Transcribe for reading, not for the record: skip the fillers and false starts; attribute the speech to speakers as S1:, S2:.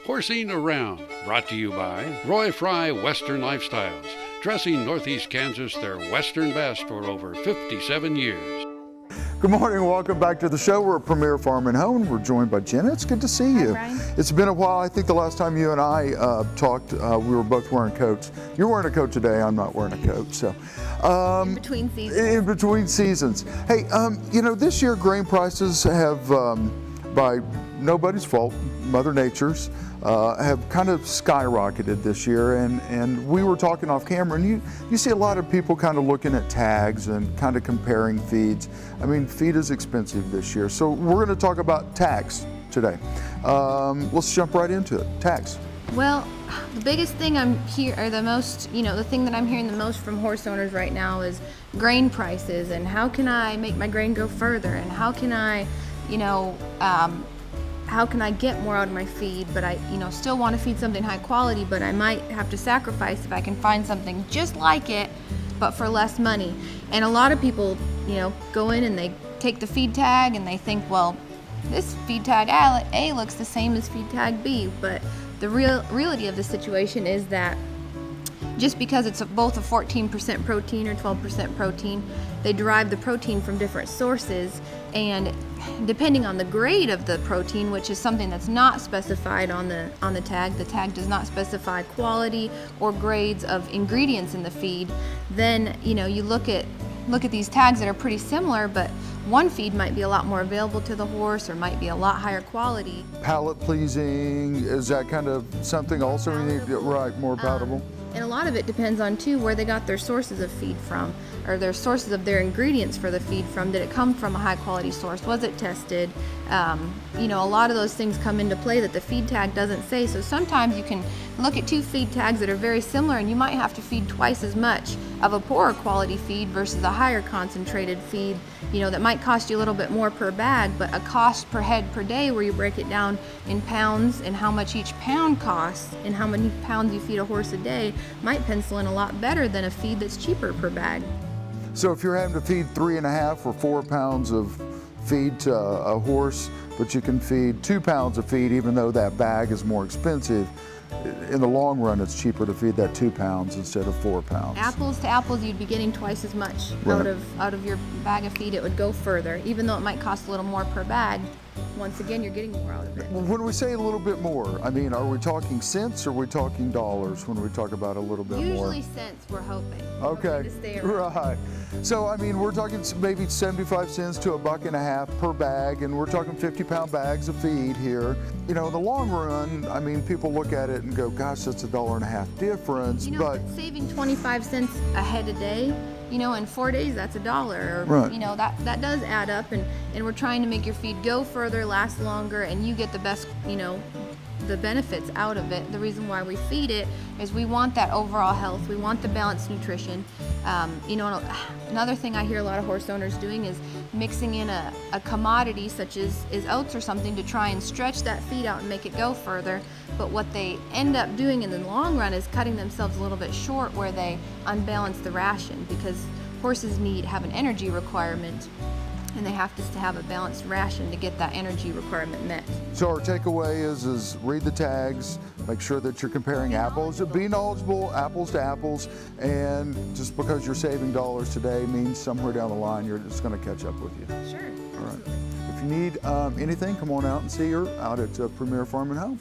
S1: Horsing Around, brought to you by Roy Fry Western Lifestyles, dressing Northeast Kansas their Western best for over 57 years.
S2: Good morning, welcome back to the show. We're at Premier Farm and Home. We're joined by Jenna. It's good to see you.
S3: Hi, Brian.
S2: It's been a while. I think the last time you and I talked, we were both wearing coats. You're wearing a coat today. I'm not wearing a coat. So,
S3: in between seasons.
S2: In between seasons. Hey, you know, this year grain prices have, by nobody's fault, Mother Nature's, have kind of skyrocketed this year, and we were talking off camera, and you see a lot of people kind of looking at tags and kind of comparing feeds. I mean, feed is expensive this year, so we're going to talk about tags today. Let's jump right into it. Tags.
S3: Well, the biggest thing the thing that I'm hearing the most from horse owners right now is grain prices, and how can I make my grain go further, and how can I, how can I get more out of my feed, but I, still want to feed something high quality, but I might have to sacrifice if I can find something just like it, but for less money. And a lot of people, go in and they take the feed tag and they think, well, this feed tag A looks the same as feed tag B, but the reality of the situation is that just because it's both a 14% protein or 12% protein, they derive the protein from different sources, and depending on the grade of the protein, which is something that's not specified on the tag does not specify quality or grades of ingredients in the feed, then you look at these tags that are pretty similar, but one feed might be a lot more available to the horse or might be a lot higher quality.
S2: Palate pleasing, is that kind of something also you need to get right, more palatable?
S3: And a lot of it depends on, too, where they got their sources of feed from, or their sources of their ingredients for the feed from. Did it come from a high-quality source? Was it tested? A lot of those things come into play that the feed tag doesn't say. So sometimes you can look at two feed tags that are very similar, and you might have to feed twice as much of a poorer quality feed versus a higher concentrated feed, that might cost you a little bit more per bag, but a cost per head per day where you break it down in pounds and how much each pound costs and how many pounds you feed a horse a day might pencil in a lot better than a feed that's cheaper per bag.
S2: So if you're having to feed 3.5 or 4 pounds of feed to a horse, but you can feed 2 pounds of feed, even though that bag is more expensive, in the long run, it's cheaper to feed that 2 pounds instead of 4 pounds.
S3: Apples to apples, you'd be getting twice as much
S2: Right.
S3: out of your bag of feed. It would go further, even though it might cost a little more per bag. Once again, you're getting more out of it.
S2: When we say a little bit more, I mean, are we talking cents or are we talking dollars when we talk about a little bit more?
S3: Usually cents, we're hoping. We're
S2: Okay,
S3: hoping to stay around.
S2: right. So, I mean, we're talking maybe 75 cents to $1.50 per bag, and we're talking 50-pound bags of feed here. In the long run, I mean, people look at it and go, gosh, that's $1.50 difference, but
S3: saving 25 cents a head a day, in 4 days, that's $1.
S2: Right.
S3: That does add up, and we're trying to make your feed go further, last longer, and you get the best, the benefits out of it. The reason why we feed it is we want that overall health. We want the balanced nutrition. Another thing I hear a lot of horse owners doing is mixing in a commodity such as oats or something to try and stretch that feed out and make it go further. But what they end up doing in the long run is cutting themselves a little bit short, where they unbalance the ration, because horses have an energy requirement, and they have to have a balanced ration to get that energy requirement met.
S2: So our takeaway is read the tags, make sure that you're comparing apples, be knowledgeable, apples to apples, and just because you're saving dollars today means somewhere down the line it's going to catch up with you.
S3: Sure.
S2: All right. If you need anything, come on out and see her out at Premier Farm and Home.